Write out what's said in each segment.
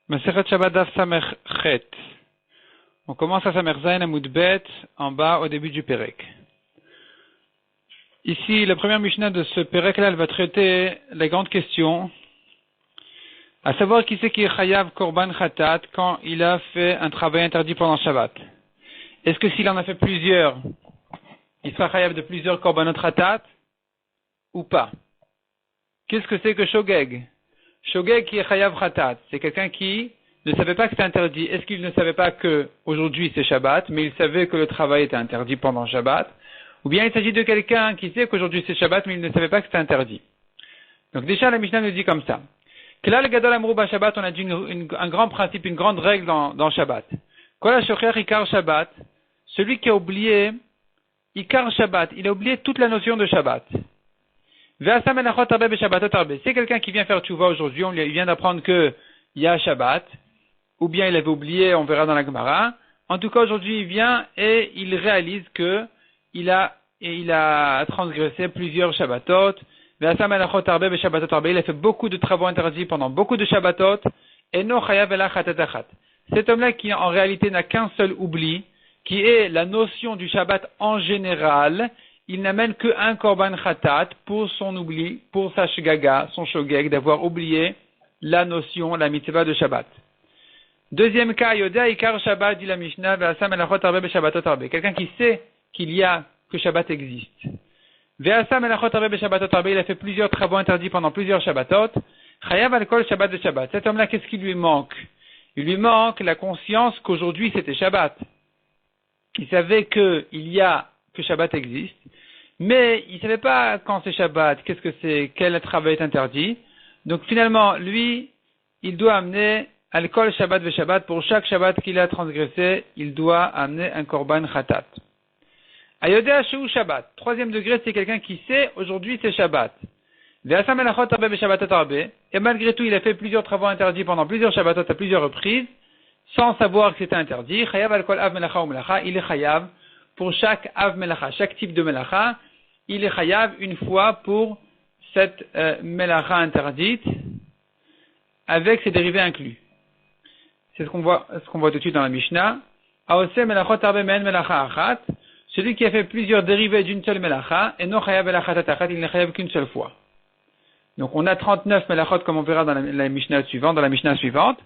Masechet Shabbat Daf Samech Chet. On commence à Samech Zayin Amud Bet, en bas, au début du Perek. Ici, la première Mishnah de ce Perek-là, elle va traiter les grandes questions, à savoir qui c'est qui est Chayav Korban Khatat quand il a fait un travail interdit pendant Shabbat. Est-ce que s'il en a fait plusieurs, il sera Chayav de plusieurs Korbanot Khatat ou pas? Qu'est-ce que c'est que Shogeg? Shogeg qui est Chayav Khatat, c'est quelqu'un qui ne savait pas que c'était interdit. Est-ce qu'il ne savait pas que aujourd'hui c'est Shabbat, mais il savait que le travail était interdit pendant Shabbat? Ou bien il s'agit de quelqu'un qui sait qu'aujourd'hui c'est Shabbat, mais il ne savait pas que c'était interdit. Donc déjà la Mishnah nous dit comme ça. Klal Gadol Amrou Shabbat, on a dit un grand principe, une grande règle dans Shabbat. Kol HaShocher Ikar Shabbat, celui qui a oublié Ikar Shabbat, il a oublié toute la notion de Shabbat. C'est quelqu'un qui vient faire tchouva aujourd'hui, il vient d'apprendre qu'il y a Shabbat, ou bien il avait oublié, on verra dans la Gemara. En tout cas, aujourd'hui, il vient et il réalise que il a transgressé plusieurs Shabbatot. Il a fait beaucoup de travaux interdits pendant beaucoup de Shabbatot. Et no chayav ela chatat achat. Cet homme-là qui en réalité n'a qu'un seul oubli, qui est la notion du Shabbat en général, il n'amène qu'un korban khatat pour son oubli, pour sa shgaga, son shogeg, d'avoir oublié la notion, la mitzvah de Shabbat. Deuxième cas, Yoda Ikar Shabbat, dit la Mishnah, Ve'asam elachot arbe beShabbatot arbe. Quelqu'un qui sait que Shabbat existe. Ve'asam elachot arbe beShabbatot arbe, il a fait plusieurs travaux interdits pendant plusieurs Shabbatot. Chayav al kol Shabbat de Shabbat. Cet homme-là, qu'est-ce qui lui manque? Il lui manque la conscience qu'aujourd'hui c'était Shabbat. Il savait que Shabbat existe, mais il ne savait pas quand c'est Shabbat, qu'est-ce que c'est, quel travail est interdit. Donc finalement, lui, il doit amener Al-Kol Shabbat ve Shabbat, pour chaque Shabbat qu'il a transgressé, il doit amener un Korban Khatat. Ayodea Sheu Shabbat. Troisième degré, c'est quelqu'un qui sait, aujourd'hui c'est Shabbat. Ve'asam elachot arbe beShabbatot arbe. Et malgré tout, il a fait plusieurs travaux interdits pendant plusieurs Shabbatot à plusieurs reprises, sans savoir que c'était interdit. Chayav Al-Kol Av Melacha ou Melacha, il est Chayav pour chaque Av Melacha, chaque type de Melacha, il est Chayav une fois pour cette Melacha interdite, avec ses dérivés inclus. C'est ce qu'on voit tout de suite dans la Mishnah. Aose melachot arbe men melacha achat. Celui qui a fait plusieurs dérivés d'une seule melacha, et non chayav elachat achat, il n'est chayav qu'une seule fois. Donc on a 39 melachot, comme on verra dans la Mishnah suivante.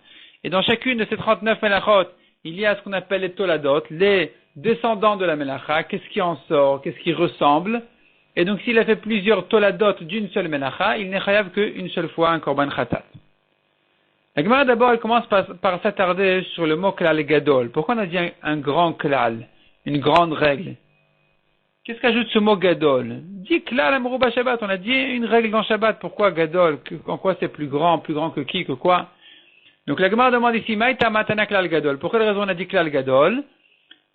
Et dans chacune de ces 39 melachot, il y a ce qu'on appelle les toladot, les descendants de la melacha, qu'est-ce qui en sort, qu'est-ce qui ressemble. Et donc s'il a fait plusieurs toladot d'une seule melacha, il n'est chayav qu'une seule fois un korban khatat. La Gemara d'abord, elle commence par s'attarder sur le mot klal gadol. Pourquoi on a dit un grand klal, une grande règle? Qu'est-ce qu'ajoute ce mot gadol? Dit klal amrou Shabbat, on a dit une règle dans Shabbat. Pourquoi gadol? En quoi c'est plus grand que qui, que quoi? Donc la Gemara demande ici, maïta matana klal gadol. Pour quelle raison on a dit klal gadol?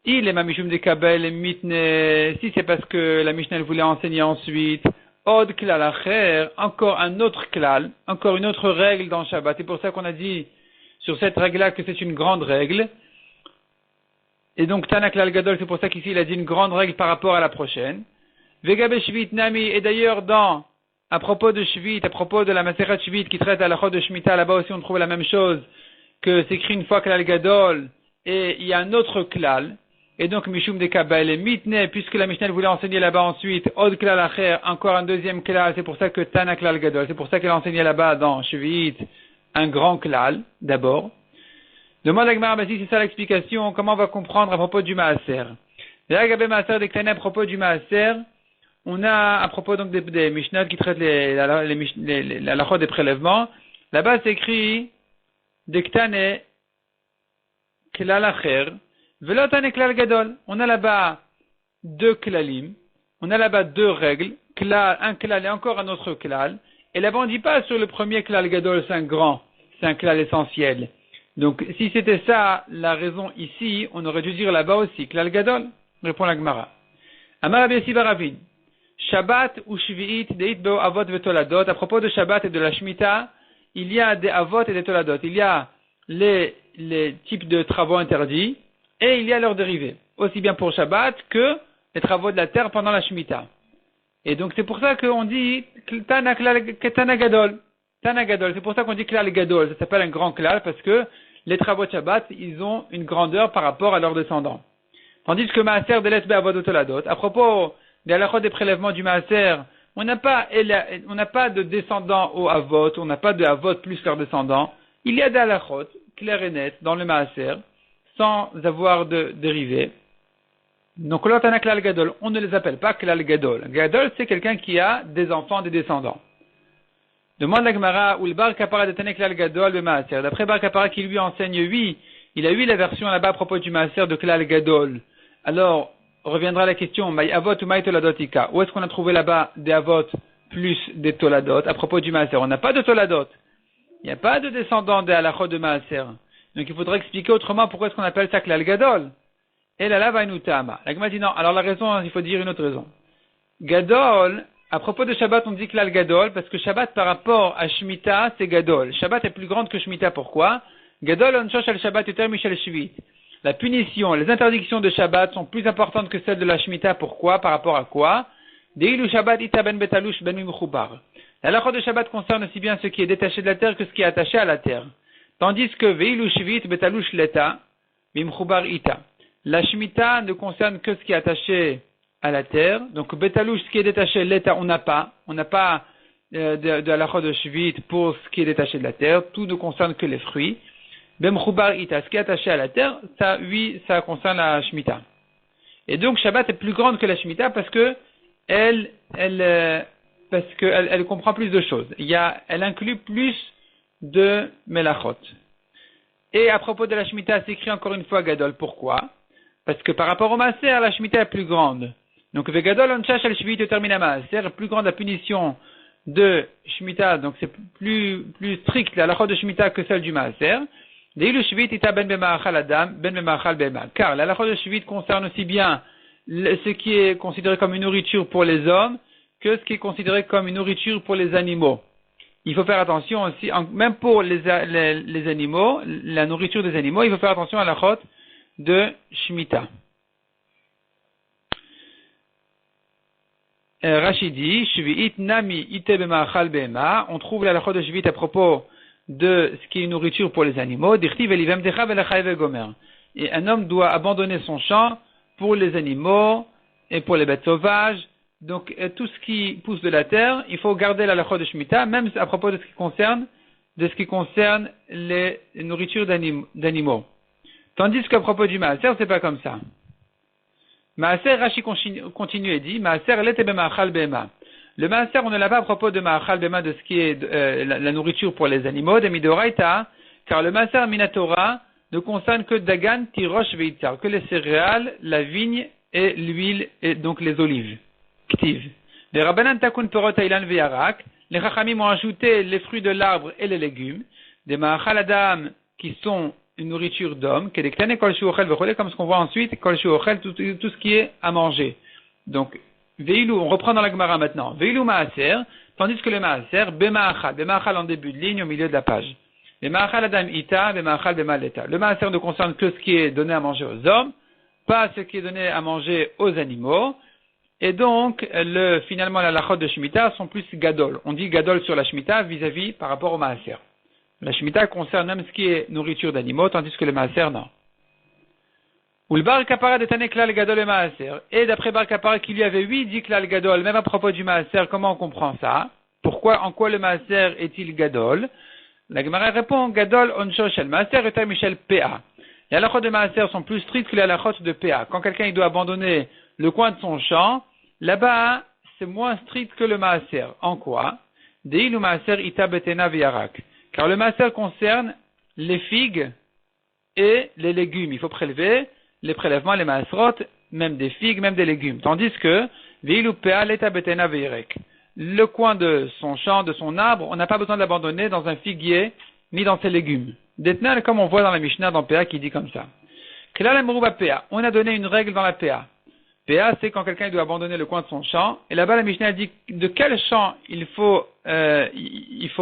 Il est mamishum de kabel mitne. Si c'est parce que la Mishnah voulait enseigner ensuite. Od klal acher, encore un autre klal, encore une autre règle dans Shabbat. C'est pour ça qu'on a dit sur cette règle-là que c'est une grande règle. Et donc Tana klal gadol, c'est pour ça qu'ici il a dit une grande règle par rapport à la prochaine. Vegabe shvit nami, et d'ailleurs à propos de shvit, à propos de la maseret shvit qui traite à la chod de shmita, là-bas aussi on trouve la même chose, que c'est écrit une fois klal gadol, et il y a un autre klal. Et donc, Mishum de Kabbalah, mitne, puisque la Mishnah voulait enseigner là-bas ensuite, Od Klal Acher, encore un deuxième Klal, c'est pour ça que Tana Klal Gadol, c'est pour ça qu'elle enseignait là-bas dans Shvi'it, un grand Klal, d'abord. Demande à Gemara, si c'est ça l'explication, comment on va comprendre à propos du Maaser? L'Agabé Maaser des Ktané, à propos du Maaser, on a, à propos donc des Mishnah qui traitent la lachot des prélèvements, là-bas c'est écrit, des Ktané, Klal Acher, Velotane klal gadol. On a là-bas deux klalim, on a là-bas deux règles, un klal et encore un autre klal. Et là-bas on ne dit pas sur le premier klal gadol c'est un klal essentiel. Donc si c'était ça la raison ici, on aurait dû dire là-bas aussi klal gadol. Répond la Gemara. Amar Rabbi Yossi bar Ravin. Shabbat ou Shvi'it deit bo avot vetoladot. À propos de Shabbat et de la Shemitah, il y a des avot et des toladot. Il y a les types de travaux interdits. Et il y a leurs dérivés, aussi bien pour Shabbat que les travaux de la terre pendant la Shemitah. Et donc c'est pour ça qu'on dit Tana Gadol. Tana Gadol, c'est pour ça qu'on dit Klal Gadol, ça s'appelle un grand Klal, parce que les travaux de Shabbat, ils ont une grandeur par rapport à leurs descendants. Tandis que Maaser Delet Be'avot Toladot, à propos des halachot des prélèvements du Maaser, on n'a pas de descendants au Avot, on n'a pas de Avot plus leurs descendants. Il y a des halachot, clair et net, dans le Maaser, sans avoir de dérivés. Donc, l'Otana Klal Gadol, on ne les appelle pas Klal Gadol. Gadol, c'est quelqu'un qui a des enfants, des descendants. Demande la Gemara, ou le Bar Kapara de Tane Klal Gadol de Maaser. D'après Bar Kapara qui lui enseigne, oui, il a eu la version là-bas à propos du Maaser de Klal Gadol. Alors, reviendra la question, Maï Avot ou Maï Toladotika. Où est-ce qu'on a trouvé là-bas des Avot plus des Toladot à propos du Maaser? On n'a pas de Toladot. Il n'y a pas de descendants des halachot de Maaser. Donc, il faudrait expliquer autrement pourquoi est-ce qu'on appelle ça Klal Gadol. Et là, va nous tama. La Gemara dit non. Alors, la raison, il faut dire une autre raison. Gadol, à propos de Shabbat, on dit Klal Gadol, parce que Shabbat, par rapport à Shemitah, c'est Gadol. Shabbat est plus grande que Shemitah. Pourquoi? Gadol, on cherche al Shabbat, yuter michel Shvit. La punition, les interdictions de Shabbat sont plus importantes que celles de la Shemitah. Pourquoi? Par rapport à quoi? Deilu Shabbat ita ben betalush ben mimchubar. La halakha de Shabbat concerne aussi bien ce qui est détaché de la terre que ce qui est attaché à la terre. Tandis que veilu shvit betalush leta mimchubar ita. La Shemitah ne concerne que ce qui est attaché à la terre. Donc betalush, ce qui est détaché l'État, on n'a pas de halakha de shvit pour ce qui est détaché de la terre. Tout ne concerne que les fruits. Bemchubar ita, ce qui est attaché à la terre, ça, oui, ça concerne la Shemitah. Et donc, Shabbat est plus grande que la Shemitah parce que elle comprend plus de choses. Elle inclut plus de melachot. Et à propos de la Shemitah, c'est écrit encore une fois Gadol. Pourquoi? Parce que par rapport au Maaser, la Shemitah est plus grande. Donc, Vegadol, on cherche à la Shemitah termine Maaser, plus grande la punition de Shemitah, donc c'est plus strict la halachot de Shemitah que celle du Maaser. Car la halakha de Shvit concerne aussi bien ce qui est considéré comme une nourriture pour les hommes que ce qui est considéré comme une nourriture pour les animaux. Il faut faire attention aussi, même pour les animaux, la nourriture des animaux, il faut faire attention à la halakha de Shemitah. Rachidi, Shvi'it nami ite b'ma'achal be'ema, on trouve la halakha de Shvit à propos de ce qui est une nourriture pour les animaux. Et un homme doit abandonner son champ pour les animaux et pour les bêtes sauvages. Donc, tout ce qui pousse de la terre, il faut garder la halakha de Shemitah, même à propos de ce qui concerne les nourritures d'animaux. Tandis qu'à propos du Maaser, c'est pas comme ça. Maaser, Rashi continue et dit, Maaser l'ete b'ma'achal be'ema. Le Maaser, on ne l'a pas à propos de Ma'achal Bema, de ce qui est la nourriture pour les animaux, de Midoraita, car le Maaser Minatora ne concerne que Dagan, Tirosh, Veitzar, que les céréales, la vigne et l'huile, et donc les olives. Ktiv. Les Rabbanan Takun Perot Ailan Veyarak, les Chachamim ont ajouté les fruits de l'arbre et les légumes, des Ma'achal Adam qui sont une nourriture d'homme, comme ce qu'on voit ensuite, tout ce qui est à manger. Donc, Veilou, on reprend dans la Gemara maintenant. Veilou Maaser, tandis que le Maaser, Bema'achal en début de ligne, au milieu de la page. Bema'achal Adam Ita, Bema'achal Bemaleta. Le Maaser ne concerne que ce qui est donné à manger aux hommes, pas ce qui est donné à manger aux animaux. Et donc, finalement, la halachot de Shemitah sont plus Gadol. On dit Gadol sur la Shemitah vis-à-vis par rapport au Maaser. La Shemitah concerne même ce qui est nourriture d'animaux, tandis que le Maaser, non. Ou le Bar Kapara de Tane Klal Gadol et Maaser. Et d'après Bar Kapara qui lui avait dit Klal Gadol, même à propos du Maaser, comment on comprend ça? Pourquoi, en quoi le Maaser est-il Gadol? La Gemara répond, Gadol oncho shel Maaser et Michel PA. Les halachot de Maaser sont plus strictes que les halachot de PA. Quand quelqu'un il doit abandonner le coin de son champ, là-bas, c'est moins strict que le Maaser. En quoi? Deilu Maaser ita betena viyarak. Car le Maaser concerne les figues et les légumes. Il faut prélever les prélèvements, les maasrot, même des figues, même des légumes. Tandis que, le coin de son champ, de son arbre, on n'a pas besoin de l'abandonner dans un figuier, ni dans ses légumes. Detnal, comme on voit dans la Mishnah, dans PA, qui dit comme ça. On a donné une règle dans la PA. PA, c'est quand quelqu'un doit abandonner le coin de son champ, et là-bas, la Mishnah dit de quel champ il faut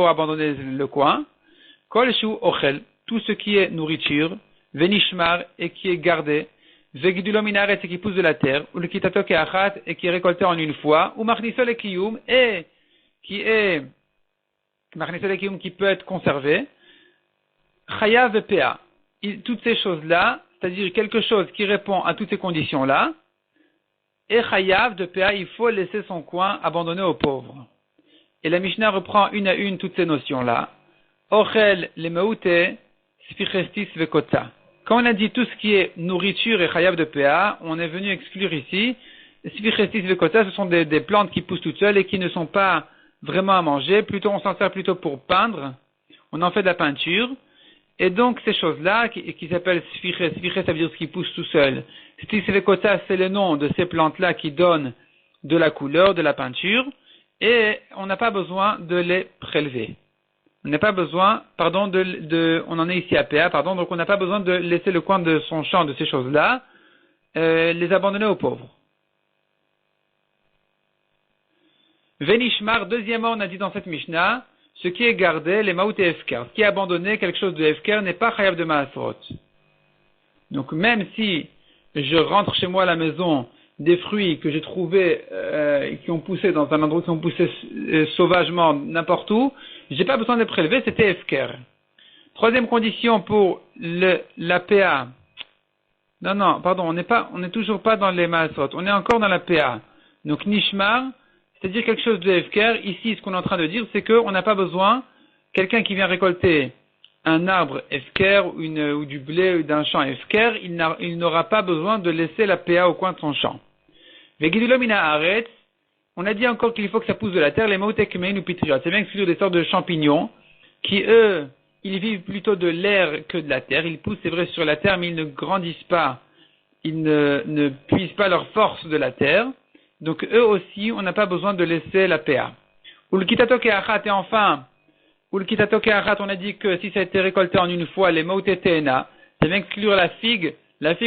abandonner le coin. Kol shu ochel, tout ce qui est nourriture, Venishmar, et qui est gardé, Vegidulo minaret, et qui pousse de la terre, ou le kitato keachat, et qui est récolté en une fois, ou marnisol et kiyum, et qui est qui peut être conservé, chayav et PA. Toutes ces choses-là, c'est-à-dire quelque chose qui répond à toutes ces conditions-là, et chayav de PA, il faut laisser son coin abandonné aux pauvres. Et la Mishnah reprend une à une toutes ces notions-là. Ochel le meute, sfichestis vekota. Quand on a dit tout ce qui est nourriture et chayav de PA, on est venu exclure ici sfichestis vekota, ce sont des plantes qui poussent toutes seules et qui ne sont pas vraiment à manger, plutôt on s'en sert plutôt pour peindre, on en fait de la peinture, et donc ces choses-là qui s'appellent sfiches, ça veut dire ce qui pousse tout seul. Stis vekota, c'est le nom de ces plantes-là qui donnent de la couleur, de la peinture, et on n'a pas besoin de les prélever. On n'a pas besoin, on en est ici à PA, donc on n'a pas besoin de laisser le coin de son champ de ces choses-là, les abandonner aux pauvres. Venishmar, deuxièmement, on a dit dans cette Mishnah, ce qui est gardé, les maout et efker. Ce qui est abandonné, quelque chose de efker, n'est pas chayav de maasrot. Donc même si je rentre chez moi à la maison des fruits que j'ai trouvés, qui ont poussé dans un endroit, qui ont poussé sauvagement n'importe où, j'ai pas besoin de les prélever, c'était efker. Troisième condition pour la PA. On n'est toujours pas dans les maasrot, on est encore dans la PA. Donc nishmar, c'est-à-dire quelque chose de efker. Ici, ce qu'on est en train de dire, c'est qu'on n'a pas besoin, quelqu'un qui vient récolter un arbre efker ou du blé ou d'un champ efker, il n'aura pas besoin de laisser la PA au coin de son champ. On a dit encore qu'il faut que ça pousse de la terre, les maotekmein ou pitriot. C'est bien exclure des sortes de champignons qui, eux, ils vivent plutôt de l'air que de la terre. Ils poussent, c'est vrai, sur la terre, mais ils ne grandissent pas, ils ne puisent pas leur force de la terre. Donc eux aussi, on n'a pas besoin de laisser la PA. Ou le kitato keachat, et enfin, on a dit que si ça a été récolté en une fois, les mautetena, c'est bien exclure la figue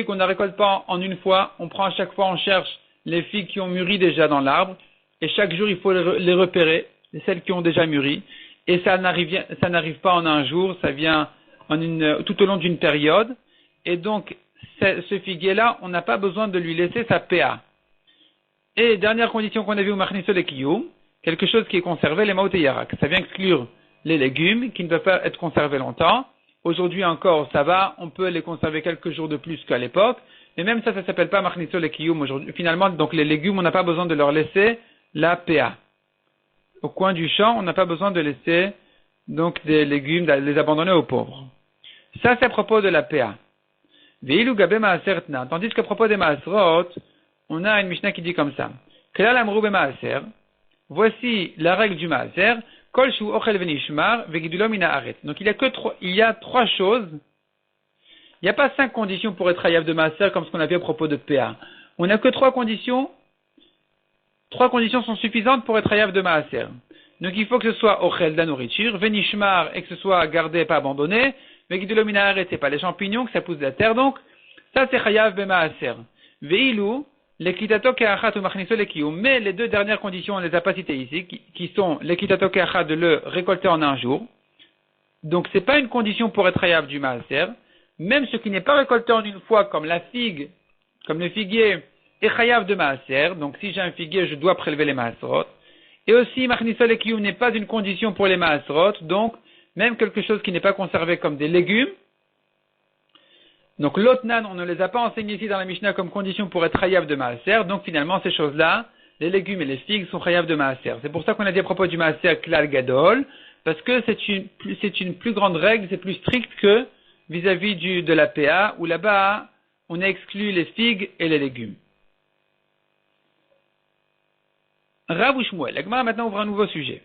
qu'on ne récolte pas en une fois, on prend à chaque fois, on cherche les figues qui ont mûri déjà dans l'arbre, et chaque jour il faut les repérer, celles qui ont déjà mûri, et ça n'arrive pas en un jour, ça vient tout au long d'une période, et donc ce figuier-là, on n'a pas besoin de lui laisser sa PA. Et dernière condition qu'on a vue au Machnisol et Kiyum, quelque chose qui est conservé, les maot et yarak. Ça vient exclure les légumes qui ne peuvent pas être conservés longtemps. Aujourd'hui encore, ça va, on peut les conserver quelques jours de plus qu'à l'époque. Mais même ça s'appelle pas Machnisol et Kiyum aujourd'hui. Finalement, donc les légumes, on n'a pas besoin de leur laisser la PA. Au coin du champ, on n'a pas besoin de laisser donc des légumes, de les abandonner aux pauvres. Ça, c'est à propos de la PA. Veilu gabe maaser tna. Tandis qu'à propos des maaserot, on a une Mishnah qui dit comme ça. Klal amru b'maaser. Voici la règle du maaser. Kol shu ochel venishmar vegidulo mina aret. Donc il y a trois choses. Il n'y a pas 5 conditions pour être hayav de maaser comme ce qu'on a vu à propos de PA. On n'a que 3 conditions. 3 conditions sont suffisantes pour être hayav de maaser. Donc il faut que ce soit ochel de la nourriture, venishmar et que ce soit gardé et pas abandonné. Vegidulo mina aret, c'est pas les champignons que ça pousse de la terre. Donc ça c'est hayav de maaser. Veilu l'ekitato keachat ou machniso lekiyum, mais les 2 dernières conditions, on ne les a pas citées ici, qui sont l'ekitato keachat de le récolter en un jour. Donc c'est pas une condition pour être hayav du maaser. Même ce qui n'est pas récolté en une fois, comme la figue, comme le figuier, est chayav de maaser. Donc si j'ai un figuier, je dois prélever les maaserot. Et aussi, machniso lekiyum n'est pas une condition pour les maaserot. Donc même quelque chose qui n'est pas conservé comme des légumes. Donc l'otnan, on ne les a pas enseignés ici dans la Mishnah comme condition pour être chayav de maaser. Donc finalement, ces choses-là, les légumes et les figues sont chayav de maaser. C'est pour ça qu'on a dit à propos du maaser klal gadol, parce que c'est une plus grande règle, c'est plus strict que vis-à-vis de la PA, où là-bas, on a exclu les figues et les légumes. Rav ou Shmuel, la Gemara maintenant ouvre un nouveau sujet.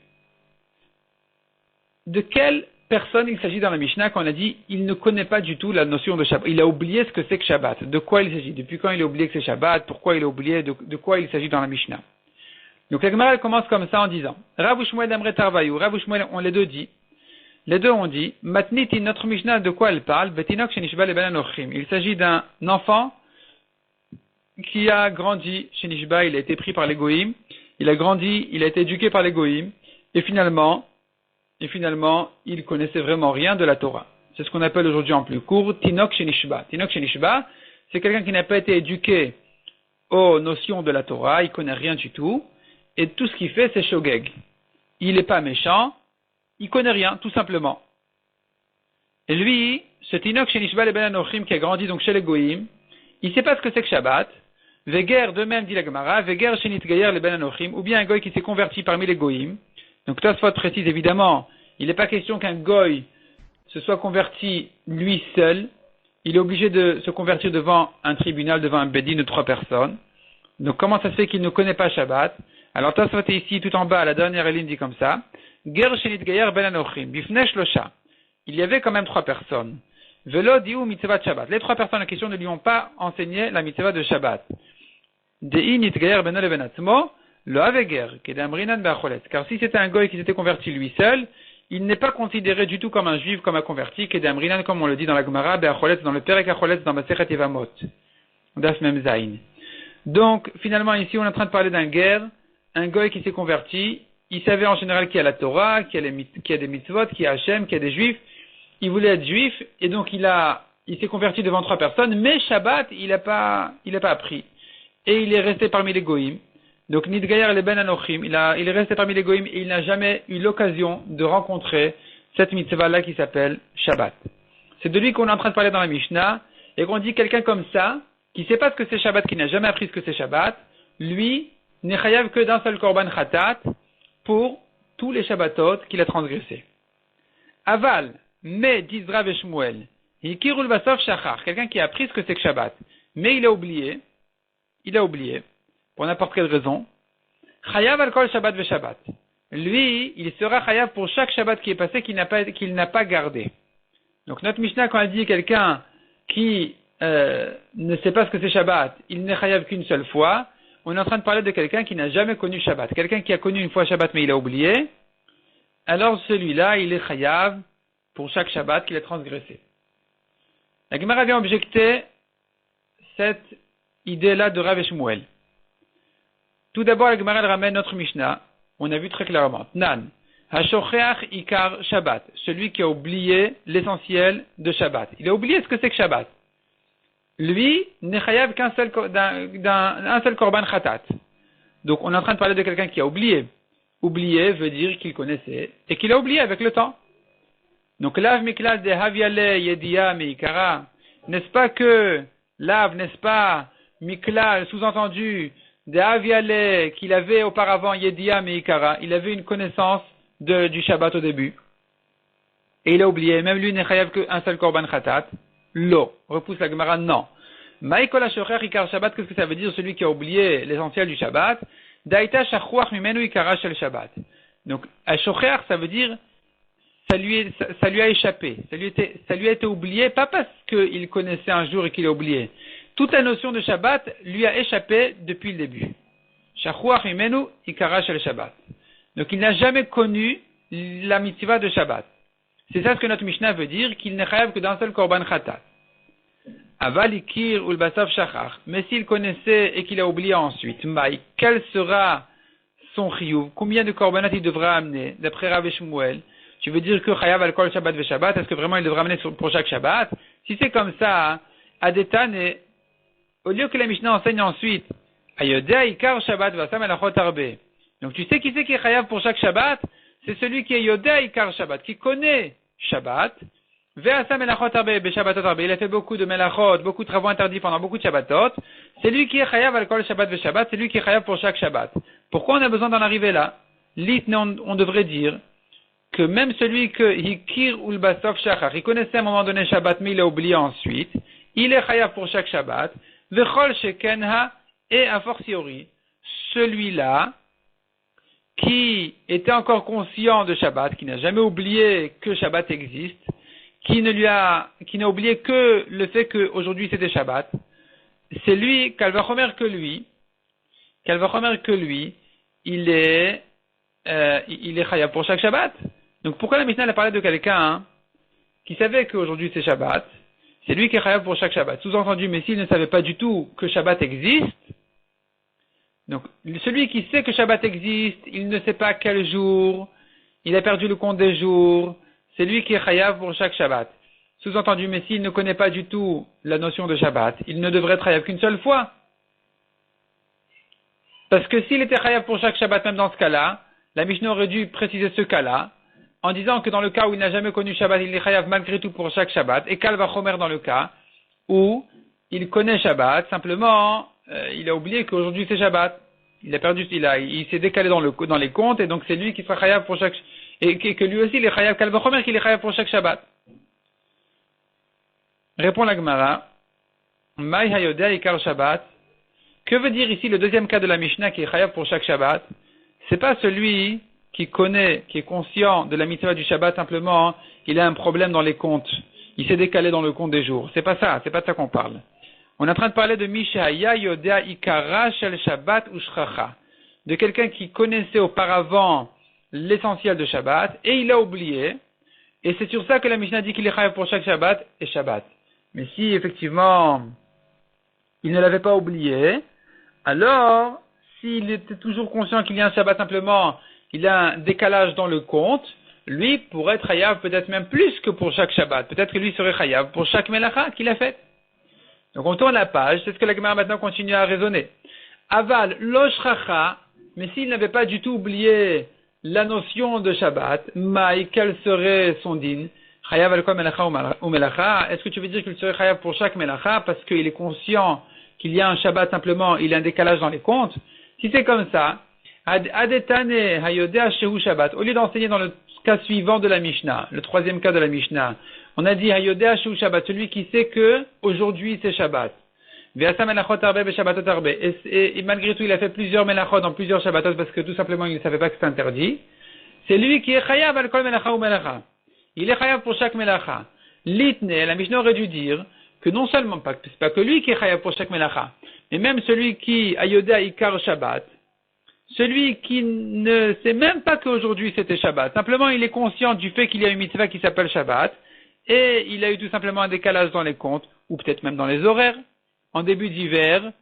De quelle personne il s'agit dans la Mishnah quand on a dit il ne connaît pas du tout la notion de Shabbat, il a oublié ce que c'est que Shabbat, de quoi il s'agit, depuis quand il a oublié que c'est Shabbat, pourquoi il a oublié, de quoi il s'agit dans la Mishnah. Donc la Gemara commence comme ça en disant Rav ou Shmuel d'Amre Tarvayu, Rav ou Shmuel on les deux ont dit Matniti, notre Mishnah de quoi elle parle, Betinok Shenishba le Ben Anochim. Il s'agit d'un enfant qui a grandi chez Nishba, il a été pris par les Goïm, il a grandi, il a été éduqué par les Goïm, et finalement, il connaissait vraiment rien de la Torah. C'est ce qu'on appelle aujourd'hui en plus court, Tinok Shenishba. Tinok Shenishba, c'est quelqu'un qui n'a pas été éduqué aux notions de la Torah, il connaît rien du tout, et tout ce qu'il fait, c'est Shogeg. Il n'est pas méchant, il connaît rien, tout simplement. Et lui, ce Tinok chez Nishba le Ben Anochim qui a grandi donc chez les Goïm, il ne sait pas ce que c'est que Shabbat. Veger, de même, dit la Gemara, Veger chez Nitgayer le Ben Anochim, ou bien un Goï qui s'est converti parmi les Goïm. Donc Tosfot précise évidemment, il n'est pas question qu'un Goï se soit converti lui seul. Il est obligé de se convertir devant un tribunal, devant un bedin de 3 personnes. Donc comment ça se fait qu'il ne connaît pas Shabbat? Alors Tosfot est ici tout en bas, à la dernière ligne dit comme ça. Ger chez Nitgayer Ben Anochim, Bifnesh Losha. Il y avait quand même 3 personnes. Velo diou mitzvah de Shabbat. Les 3 personnes en question ne lui ont pas enseigné la mitzvah de Shabbat. Dei nitgayer beno leben atzmo, lo aveger, kedamrinan be'acholet. Car si c'était un goy qui s'était converti lui seul, il n'est pas considéré du tout comme un juif, comme un converti, kedamrinan, comme on le dit dans la Gemara, be'acholet, dans le Perek Acholet, dans Masechet Yevamot. Daf Mem Zayin. Donc, finalement, ici, on est en train de parler d'un guerre, un goy qui s'est converti. Il savait en général qu'il y a la Torah, qu'il y a des mitzvot, qu'il y a Hachem, qu'il y a des juifs. Il voulait être juif, et donc il s'est converti devant 3 personnes, mais Shabbat, il n'a pas appris. Et il est resté parmi les Goïm. Donc Nidgayer le Ben Anochim, il est resté parmi les Goïm, et il n'a jamais eu l'occasion de rencontrer cette mitzvah-là qui s'appelle Shabbat. C'est de lui qu'on est en train de parler dans la Mishnah, et qu'on dit quelqu'un comme ça, qui ne sait pas ce que c'est Shabbat, qui n'a jamais appris ce que c'est Shabbat, lui, n'est chayav que d'un seul korban khatat, pour tous les Shabbatot qu'il a transgressés. Aval, mais, disent Rav et Shmuel, Hikirul Basov Shachar, quelqu'un qui a appris ce que c'est que Shabbat, mais il a oublié, pour n'importe quelle raison, Chayav al kol Shabbat ve Shabbat. Lui, il sera Chayav pour chaque Shabbat qui est passé qu'il n'a pas gardé. Donc notre Mishnah, quand elle dit quelqu'un qui ne sait pas ce que c'est Shabbat, il n'est Chayav qu'une seule fois, on est en train de parler de quelqu'un qui n'a jamais connu Shabbat. Quelqu'un qui a connu une fois Shabbat mais il a oublié, alors celui-là, il est Chayav pour chaque Shabbat qu'il a transgressé. La Gemara vient objecter cette idée-là de Rav et Shmuel. Tout d'abord, la Gemara ramène notre Mishnah. On a vu très clairement. Nan, Hashocheach Ikar Shabbat. Celui qui a oublié l'essentiel de Shabbat. Il a oublié ce que c'est que Shabbat. Lui, n'est chayav qu'un seul korban khatat. Donc, on est en train de parler de quelqu'un qui a oublié. Oublier veut dire qu'il connaissait et qu'il a oublié avec le temps. Donc, lav miklal de haviale yediya meikara. N'est-ce pas que lav, n'est-ce pas miklal, sous-entendu, de haviale qu'il avait auparavant yediya meikara. Il avait une connaissance du Shabbat au début. Et il a oublié. Même lui n'est chayav qu'un seul korban khatat. Lo. Repousse la Gemara, non. Maïkol Ashocher Ikar Shabbat, qu'est-ce que ça veut dire, celui qui a oublié l'essentiel du Shabbat? Daïta Shachuach Mimenu Ikara Shel Shabbat. Donc, Ashocher, ça veut dire, ça lui a échappé. Ça lui a été oublié, pas parce qu'il connaissait un jour et qu'il a oublié. Toute la notion de Shabbat lui a échappé depuis le début. Shachuach Mimenu Ikara Shel Shabbat. Donc, il n'a jamais connu la mitzvah de Shabbat. C'est ça ce que notre Mishnah veut dire, qu'il n'est chayav que d'un seul korban khatat. Aval ikir ul basav shachar. Mais s'il connaissait et qu'il a oublié ensuite, maï, quel sera son chiyuv? Combien de korbanat il devra amener? D'après Rav et Shmuel, tu veux dire que chayav al kol shabbat ve shabbat, est-ce que vraiment il devra amener pour chaque shabbat? Si c'est comme ça, adetane, au lieu que la Mishnah enseigne ensuite, ayodea ikar shabbat vasam elachot arbe. Donc tu sais qui c'est qui est chayav pour chaque shabbat? C'est celui qui est Yodea Ikar Shabbat, qui connaît Shabbat. Ve'asa melachot arbe be'shabbatot arbe. Il a fait beaucoup de melachot, beaucoup de travaux interdits pendant beaucoup de Shabbatot. C'est lui qui est chayav al kol Shabbat ve Shabbat. C'est lui qui est chayav pour chaque Shabbat. Pourquoi on a besoin d'en arriver là? L'itne, on devrait dire que même celui que Hikir ul Basov Shachar, il connaissait à un moment donné Shabbat, mais il a oublié ensuite, il est chayav pour chaque Shabbat. Ve'chol shekenha, et a fortiori, celui-là, qui était encore conscient de Shabbat, qui n'a jamais oublié que Shabbat existe, qui n'a oublié que le fait qu'aujourd'hui c'était Shabbat, c'est lui, Kalvachomer que lui, il est chayav pour chaque Shabbat. Donc pourquoi la Mishnah a parlé de quelqu'un qui savait qu'aujourd'hui c'est Shabbat, c'est lui qui est chayav pour chaque Shabbat. Sous-entendu, mais s'il ne savait pas du tout que Shabbat existe, donc, celui qui sait que Shabbat existe, il ne sait pas quel jour, il a perdu le compte des jours, c'est lui qui est chayav pour chaque Shabbat. Sous-entendu, mais s'il ne connaît pas du tout la notion de Shabbat, il ne devrait être chayav qu'une seule fois. Parce que s'il était chayav pour chaque Shabbat, même dans ce cas-là, la Mishnah aurait dû préciser ce cas-là, en disant que dans le cas où il n'a jamais connu Shabbat, il est chayav malgré tout pour chaque Shabbat, et Kal Vachomer dans le cas où il connaît Shabbat, simplement, il a oublié qu'aujourd'hui c'est Shabbat. Il s'est décalé dans les comptes, et donc c'est lui qui sera chayav pour chaque, et que lui aussi il est chayav Kal Vachomer, qu'il est chayav pour chaque Shabbat. Répond la Gemara, Mai Hayodea Ikar Shabbat. Que veut dire ici le deuxième cas de la Mishnah qui est chayav pour chaque Shabbat? C'est pas celui qui connaît, qui est conscient de la mitzvah du Shabbat, simplement, il a un problème dans les comptes. Il s'est décalé dans le compte des jours. C'est pas de ça qu'on parle. On est en train de parler de Mishaya Yodea Ikara Shel Shabbat Ushchacha. De quelqu'un qui connaissait auparavant l'essentiel de Shabbat, et il a oublié. Et c'est sur ça que la Mishnah dit qu'il est chayav pour chaque Shabbat et Shabbat. Mais si, effectivement, il ne l'avait pas oublié, alors, s'il était toujours conscient qu'il y a un Shabbat, simplement, il a un décalage dans le compte, lui pourrait être chayav peut-être même plus que pour chaque Shabbat. Peut-être que lui serait chayav pour chaque melacha qu'il a fait. Donc on tourne la page, c'est ce que la Gemara maintenant continue à raisonner. Aval, loshracha, mais s'il n'avait pas du tout oublié la notion de Shabbat, maï, quel serait son din? Chayav al kol melacha ou melacha, est-ce que tu veux dire qu'il serait chayav pour chaque melacha parce qu'il est conscient qu'il y a un Shabbat simplement, il y a un décalage dans les comptes? Si c'est comme ça, adetane hayodea shehu Shabbat, au lieu d'enseigner dans le cas suivant de la Mishnah, le troisième cas de la Mishnah, on a dit hayodea shehu Shabbat, celui qui sait que aujourd'hui c'est Shabbat. Ve'asa melachot arbe be'shabbatot arbe, et malgré tout il a fait plusieurs melachot dans plusieurs Shabbatot parce que tout simplement il ne savait pas que c'est interdit. C'est lui qui est chayav al kol melacha ou melacha. Il est chayav pour chaque melacha. Litne, la Mishnah aurait dû dire que non seulement, c'est pas que lui qui est chayav pour chaque melacha, mais même celui qui ayodea ikar Shabbat, celui qui ne sait même pas qu'aujourd'hui c'était Shabbat, simplement il est conscient du fait qu'il y a une mitzvah qui s'appelle Shabbat, et il a eu tout simplement un décalage dans les comptes, ou peut-être même dans les horaires. En début d'hiver,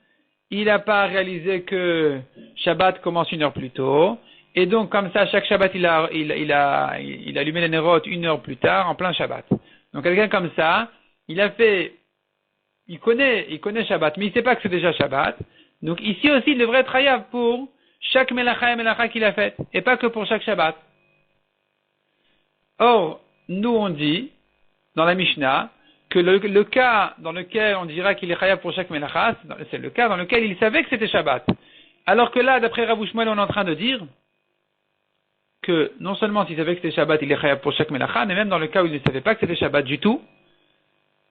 il n'a pas réalisé que Shabbat commence une heure plus tôt, et donc comme ça, chaque Shabbat, il a allumé les nérotes une heure plus tard, en plein Shabbat. Donc quelqu'un comme ça, il connaît Shabbat, mais il ne sait pas que c'est déjà Shabbat. Donc ici aussi, il devrait être chayav pour chaque melacha et melacha qu'il a fait, et pas que pour chaque Shabbat. Or, nous on dit, dans la Mishnah, que le cas dans lequel on dira qu'il est chayav pour chaque melacha, c'est le cas dans lequel il savait que c'était Shabbat. Alors que là, d'après Rav Shmuel, on est en train de dire que non seulement s'il savait que c'était Shabbat, il est chayav pour chaque melacha, mais même dans le cas où il ne savait pas que c'était Shabbat du tout,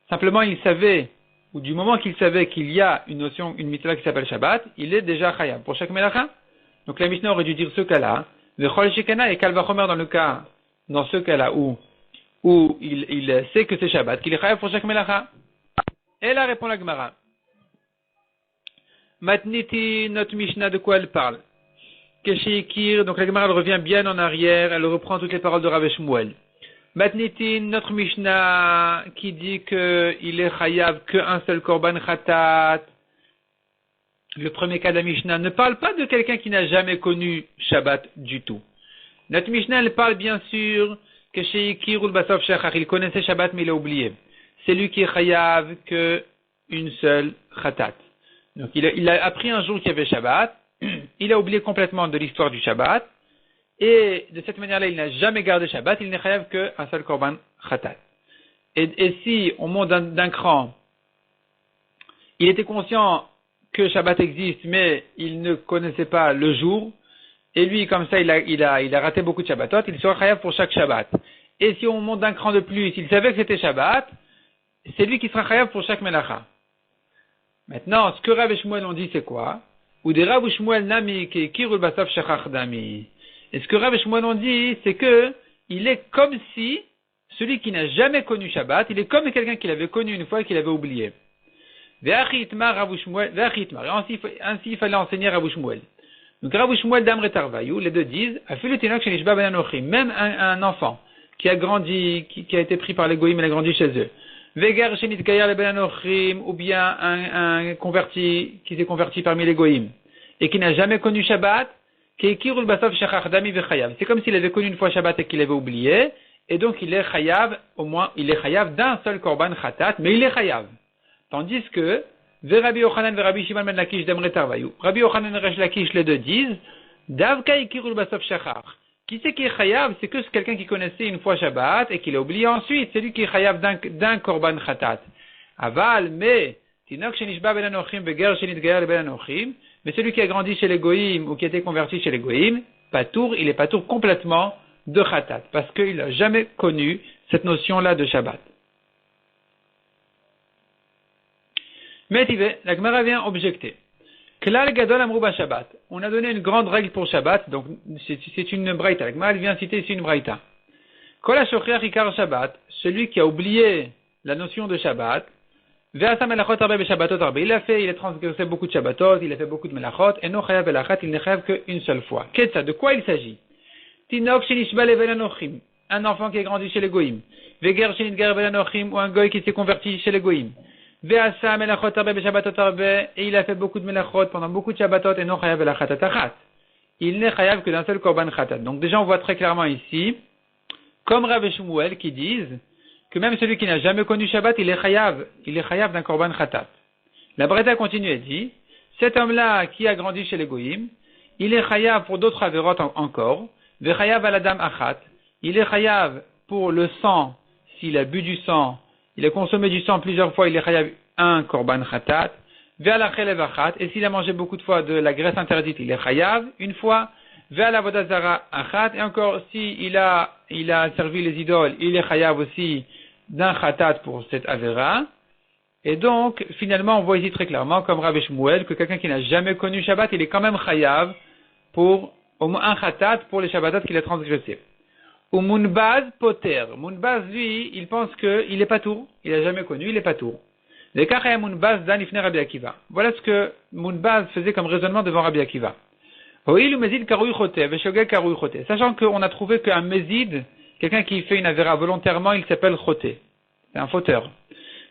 simplement il savait, ou du moment qu'il savait qu'il y a une notion, une mitzvah qui s'appelle Shabbat, il est déjà chayav pour chaque melacha. Donc la Mishnah aurait dû dire ce cas-là, vechol shekana et kal vachomer dans ce cas-là où il sait que c'est Shabbat, qu'il est chayav pour chaque melacha. Et là répond la Gemara. Matniti, notre Mishnah, de quoi elle parle? Kesheikir, donc la Gemara elle revient bien en arrière, elle reprend toutes les paroles de Rav Shmuel. Matniti, notre Mishnah, qui dit qu'il est chayav qu'un seul korban khatat. Le premier cas de la Mishnah ne parle pas de quelqu'un qui n'a jamais connu Shabbat du tout. Notre Mishnah, elle parle bien sûr que chez Ikirul Basov Shachar, il connaissait Shabbat mais il a oublié. C'est lui qui est chayav que une seule khatat. Donc il a appris un jour qu'il y avait Shabbat, il a oublié complètement de l'histoire du Shabbat, et de cette manière-là, il n'a jamais gardé Shabbat, il n'est chayav qu'un seul korban khatat. Et si on monte d'un cran, il était conscient que Shabbat existe, mais il ne connaissait pas le jour, et lui, comme ça, il a raté beaucoup de Shabbatot, il sera chayav pour chaque Shabbat. Et si on monte d'un cran de plus, il savait que c'était Shabbat, c'est lui qui sera chayav pour chaque melacha. Maintenant, ce que Rav Shmuel ont dit, c'est quoi? Ou des Rav Shmuel nami ki kirul basaf shachach dami. Et ce que Rav Shmuel ont dit, c'est que il est comme si celui qui n'a jamais connu Shabbat, il est comme quelqu'un qui l'avait connu une fois et qui l'avait oublié. Ve'achitma Rav Shmuel, ve'achitma. Ainsi, il fallait enseigner Rav Shmuel. Donc Rav Shmuel d'Amre Tarvayu, les deux disent, afilu tinok shenishba ben anochim, même un enfant qui a grandi, qui a été pris par les goïms et a grandi chez eux. Vegar shenit gayer le ben anochim, ou bien un converti qui s'est converti parmi les goïms et qui n'a jamais connu Shabbat, keikirul basov shachach dami vechayav. C'est comme s'il avait connu une fois Shabbat et qu'il avait oublié, et donc il est chayav, au moins il est chayav d'un seul korban khatat, mais il est chayav. Tandis que Rabbi Yochanan et Rabbi Shimon ben Lakish d'Amre Tarvayu, Rabbi Yochanan et Resh Lakish les deux disent, Davka ikirul basov shachach, Qui c'est qui est chayav? C'est que quelqu'un qui connaissait une fois Shabbat et qui l'a oublié ensuite. C'est lui qui est chayav d'un korban khatat. Aval, mais, tinok shenishba ben anochim beger shenitgayer ben anochim, mais celui qui a grandi chez les goïm ou qui a été converti chez les goïm, patour, il est patour complètement de khatat, parce qu'il n'a jamais connu cette notion-là de Shabbat. Mais la Gemara vient objecter. Klal gadol amruba Shabbat. On a donné une grande règle pour Shabbat, donc c'est une braïta. La Gemara vient citer ici une braïta. Kol ha-shochiach ikar Shabbat, celui qui a oublié la notion de Shabbat, ve'asa melachot arbe beShabbatot arbe. Il a transgressé beaucoup de Shabbatot, il a fait beaucoup de melachot, et no chayav belachat, il n'est chayav qu'une seule fois. Qu'est-ce ça? De quoi il s'agit? Tinok shenishba leven anochim, un enfant qui est grandi chez les goïm. Veger shenitgayer ben anochim, ou un goy qui s'est converti chez les goïm. Ve'asa melachot arbe beShabbatot arbe, et il a fait beaucoup de melachot pendant beaucoup de Shabbatot, et no chayav belachat atachat. Il n'est chayav que d'un seul korban khatat. Donc déjà on voit très clairement ici, comme Rav et Shmuel qui disent que même celui qui n'a jamais connu Shabbat, il est chayav d'un korban khatat. La Braïta continue et dit, cet homme-là qui a grandi chez les goïm, il est chayav pour d'autres avérotes encore, ve chayav al adam achat, il est chayav pour le sang, s'il a bu du sang, il a consommé du sang plusieurs fois, il est chayav un korban khatat, ve al achelev achat, et s'il a mangé beaucoup de fois de la graisse interdite, il est chayav une fois, ve al avodah zara achat, et encore s'il a servi les idoles, il est chayav aussi d'un khatat pour cette avéra. Et donc, finalement, on voit ici très clairement, comme Rav et Shmuel, que quelqu'un qui n'a jamais connu Shabbat, il est quand même chayav pour au moins un khatat pour les Shabbatot qu'il a transgressés. Ou Munbaz poter. Munbaz, lui, il pense qu'il n'est pas tour. Il n'a jamais connu, il n'est pas tour. Les kachaya Munbaz dan ifne Rabbi Akiva. Voilà ce que Munbaz faisait comme raisonnement devant Rabbi Akiva. Oil ou mezid karui chote, veshogeg karui chote. Sachant qu'on a trouvé qu'un mezid, quelqu'un qui fait une avéra volontairement, il s'appelle choté. C'est un fauteur.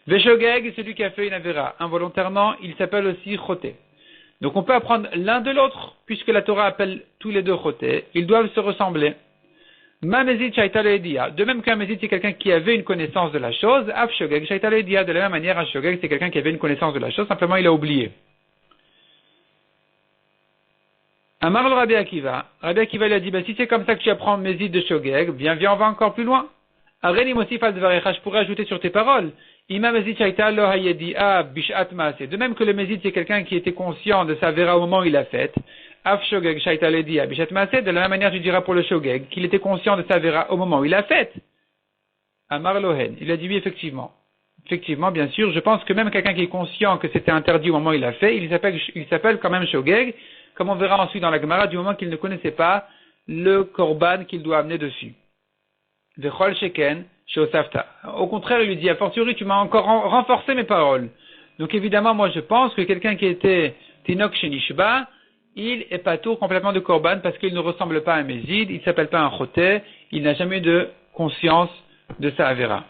Veshogeg, celui qui a fait une avéra involontairement, il s'appelle aussi choté. Donc on peut apprendre l'un de l'autre, puisque la Torah appelle tous les deux choté. Ils doivent se ressembler. Ma mezid shaita le'edia. De même qu'un mezid, c'est quelqu'un qui avait une connaissance de la chose. Af shogeg shaita le'edia. De la même manière, un shogeg, c'est quelqu'un qui avait une connaissance de la chose, simplement il a oublié. Amar le Rabbi Akiva lui a dit, si c'est comme ça que tu apprends mezid de shogeg, viens, on va encore plus loin. Areni mosif al dvarecha, je pourrais ajouter sur tes paroles. Ima mezid shaita lo hayedi'a bishat maase. De même que le mezid, c'est quelqu'un qui était conscient de sa vera au moment où il l'a faite. Af shogeg shaita ledi'a bishat maase. De la même manière, tu diras pour le shogeg qu'il était conscient de sa vera au moment où il l'a faite. Amar lohen. Il a dit oui, effectivement. Effectivement, bien sûr, je pense que même quelqu'un qui est conscient que c'était interdit au moment où il l'a fait, il s'appelle quand même shogeg, comme on verra ensuite dans la Gemara, du moment qu'il ne connaissait pas le korban qu'il doit amener dessus. Vechol sheken, sheosafta. Au contraire, il lui dit, a fortiori, tu m'as encore renforcé mes paroles. Donc évidemment, moi je pense que quelqu'un qui était tinok shenishba, il est pas tour complètement de korban parce qu'il ne ressemble pas à un mezid, il ne s'appelle pas un choté, il n'a jamais eu de conscience de sa avera.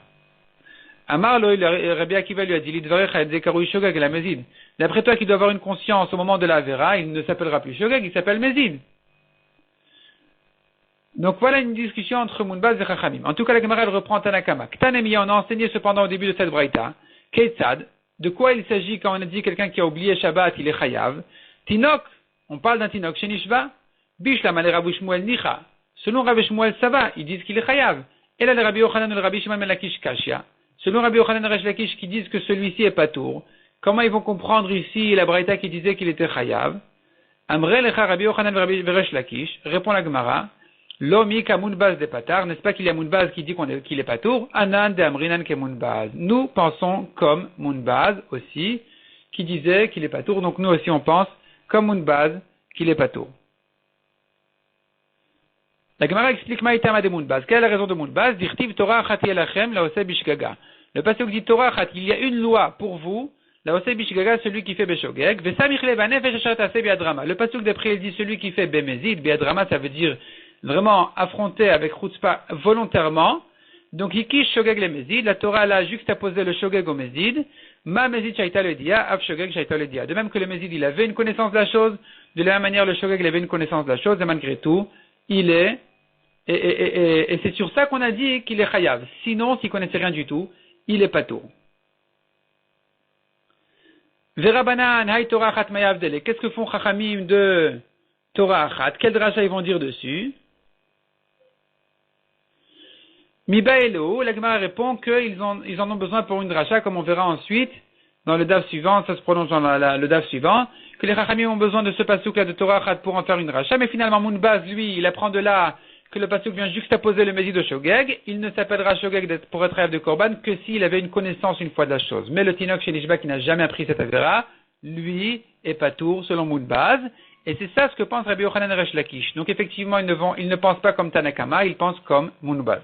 Amar lo, Rabbi Akiva lui a dit, l'idvarecha et karui shogeg la mezid. D'après toi qui doit avoir une conscience au moment de la avera, il ne s'appellera plus shogeg, il s'appelle mezid. Donc voilà une discussion entre Munbaz et Chachamim. En tout cas, la Gemara elle reprend Tanakama. Ktanemi, on a enseigné cependant au début de cette braïta, Keitzad, de quoi il s'agit quand on a dit quelqu'un qui a oublié Shabbat, il est chayav. Tinok, on parle d'un Tinok Shenishva, Bishlam ale Rabbi Shmuel Nicha. Selon Rabbi Shmuel, ça va, ils disent qu'il est chayav. Et là, le Rabbi Yochanan et le Rabbi Shimon ben Lakish Kashia. Selon Rabbi Yochanan et Resh Lakish qui disent que celui-ci est patour, comment ils vont comprendre ici la braïta qui disait qu'il était chayav? Amre lecha Rabbi Yochanan et Resh Lakish, répond la Gemara. L'omi ka Munbaz de patar, n'est-ce pas qu'il y a Munbaz qui dit qu'il est patour? Anan de amrinan ke Munbaz. Nous pensons comme Munbaz aussi, qui disait qu'il est patour, donc nous aussi on pense comme Munbaz qu'il est patour. La Gemara explique Maïtama de Munbaz. Quelle est la raison de Munbaz? Dirtiv Torah achati elachem la oseh bishgaga. Le pasuk dit Torah achat, il y a une loi pour vous, la oseh bishgaga, celui qui fait beshogeg, vesamich levanef eshachat aseh biadrama. Le pasuk d'après il dit celui qui fait bemezid, biadrama ça veut dire vraiment affronté avec chutzpah volontairement. Donc, Yikish Shogeg le Mezid, la Torah l'a juxtaposé le Shogeg au Mezid, Ma Mezid Shaita le Dia, Av Shogeg Shaita le Dia. De même que le Mezid, il avait une connaissance de la chose, de la même manière, le Shogeg, il avait une connaissance de la chose, et malgré tout, il est, et c'est sur ça qu'on a dit qu'il est chayav. Sinon, s'il connaissait rien du tout, il est patour. Verabanan, Hay Torah Chat Mayavdele. Qu'est-ce que font Chachamim de Torah Achat? Quel dracha ils vont dire dessus? Miba Elo, la Gemara répond qu'ils en ont besoin pour une dracha, comme on verra ensuite dans le daf suivant, ça se prononce dans le daf suivant, que les Chachamim ont besoin de ce pasuk-là de Torah pour en faire une dracha, mais finalement Mounbaz, lui, il apprend de là que le pasuk vient juxtaposer le Mezi de Shogeg, il ne s'appellera Shogeg pour être rêve de Korban que s'il avait une connaissance une fois de la chose. Mais le Tinok chez Nishba qui n'a jamais appris cette avéra, lui est patour selon Mounbaz, et c'est ça ce que pense Rabbi Yochanan Resh Lakish. Donc effectivement, ils ne pensent pas comme Tanakama, ils pensent comme Mounbaz.